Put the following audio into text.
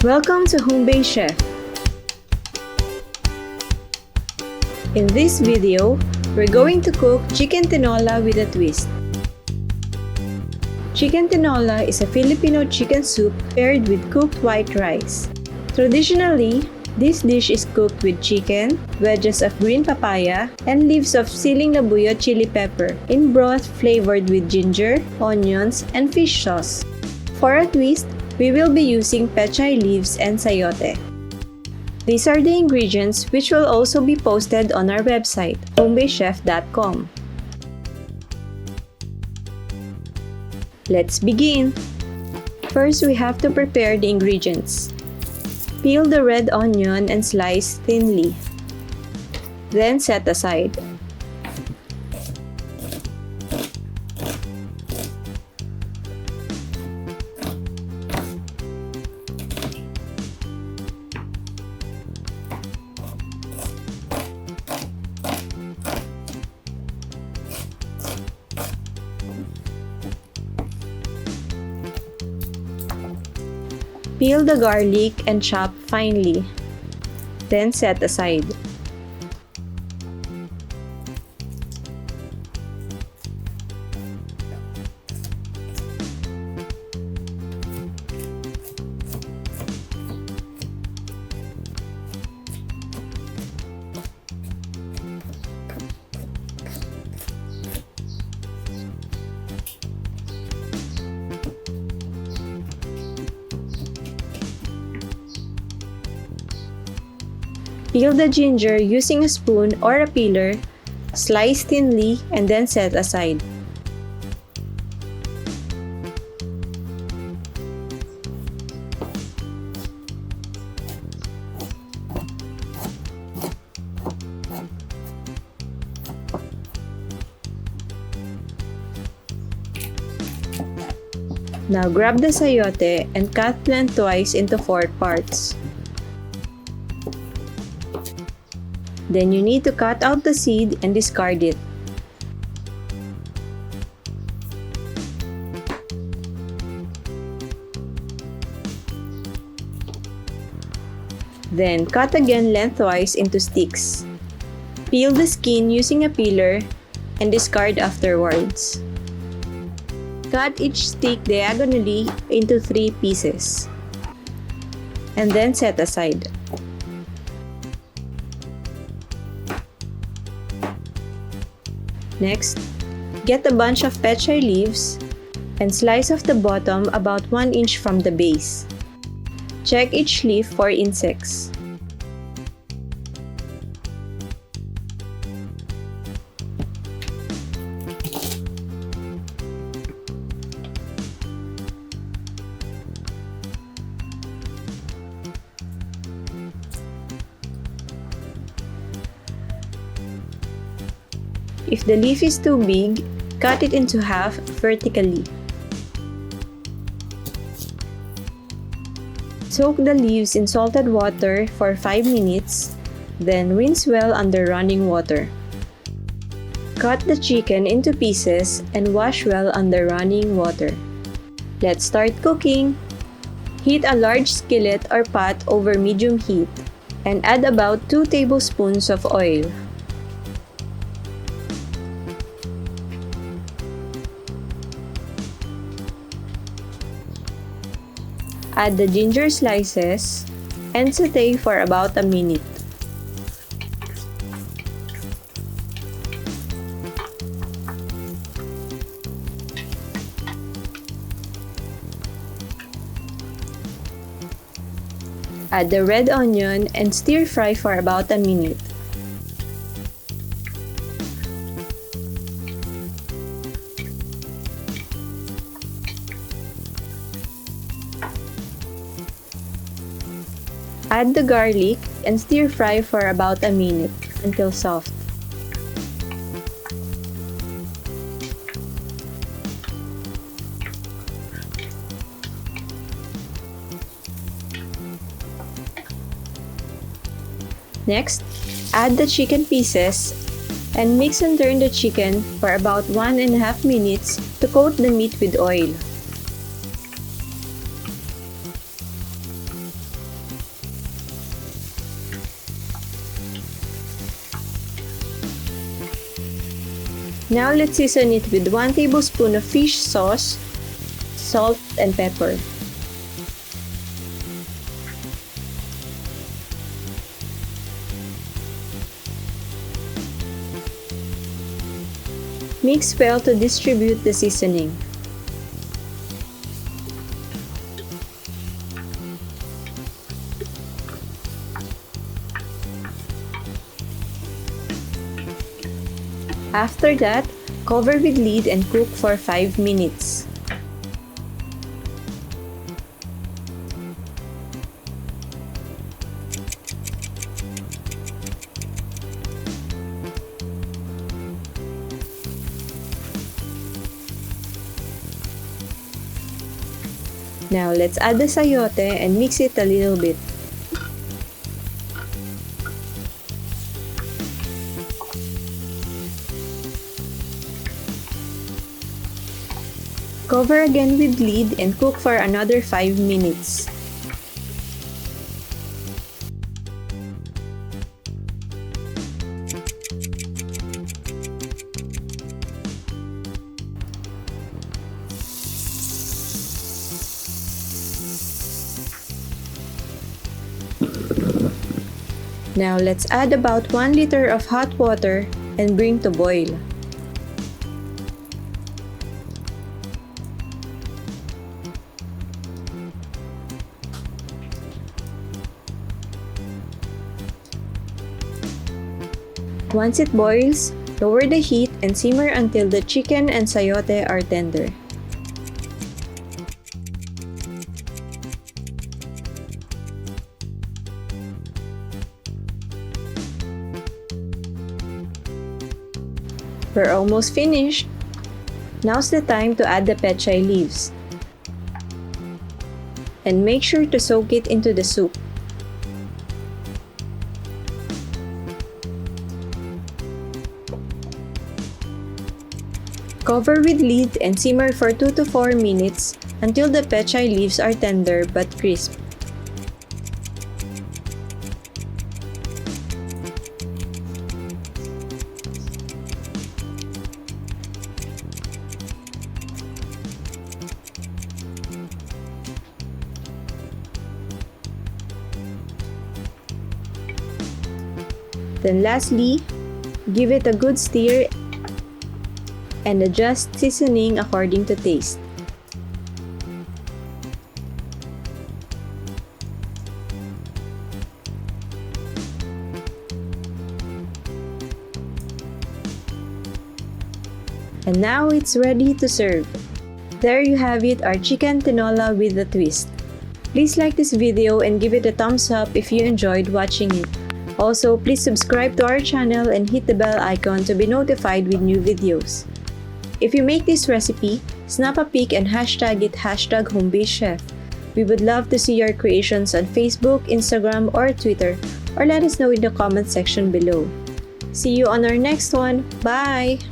Welcome to HomebasedChef. In this video, we're going to cook chicken tinola with a twist. Chicken tinola is a Filipino chicken soup paired with cooked white rice. Traditionally, this dish is cooked with chicken, wedges of green papaya, and leaves of siling labuyo chili pepper in broth flavored with ginger, onions, and fish sauce. For a twist, we will be using pechay leaves and sayote. These are the ingredients which will also be posted on our website, HomebasedChef.com. Let's begin! First, we have to prepare the ingredients. Peel the red onion and slice thinly. Then set aside. Peel the garlic and chop finely. Then set aside. Peel the ginger using a spoon or a peeler, slice thinly, and then set aside. Now grab the sayote and cut lengthwise into 4 parts. Then you need to cut out the seed and discard it. Then cut again lengthwise into sticks. Peel the skin using a peeler and discard afterwards. Cut each stick diagonally into 3 pieces. And then set aside. Next, get a bunch of pechay leaves and slice off the bottom about 1 inch from the base. Check each leaf for insects. If the leaf is too big, cut it into half vertically. Soak the leaves in salted water for 5 minutes, then rinse well under running water. Cut the chicken into pieces and wash well under running water. Let's start cooking. Heat a large skillet or pot over medium heat and add about 2 tablespoons of oil. Add the ginger slices and saute for about a minute. Add the red onion and stir fry for about a minute. Add the garlic and stir fry for about a minute until soft. Next, add the chicken pieces and mix and turn the chicken for about 1.5 minutes to coat the meat with oil. Now let's season it with 1 tablespoon of fish sauce, salt, and pepper. Mix well to distribute the seasoning. After that, cover with lid and cook for 5 minutes. Now let's add the sayote and mix it a little bit. Cover again with lid and cook for another 5 minutes. Now let's add about 1 liter of hot water and bring to boil. Once it boils, lower the heat and simmer until the chicken and sayote are tender. We're almost finished. Now's the time to add the pechay leaves. And make sure to soak it into the soup. Cover with lid and simmer for 2 to 4 minutes until the pechay leaves are tender but crisp. Then lastly, give it a good stir and adjust seasoning according to taste. And now it's ready to serve. There you have it, our chicken tinola with a twist. Please like this video and give it a thumbs up if you enjoyed watching it. Also, please subscribe to our channel and hit the bell icon to be notified with new videos. If you make this recipe, snap a pic and hashtag it #HomebasedChef. We would love to see your creations on Facebook, Instagram, or Twitter, or let us know in the comment section below. See you on our next one. Bye!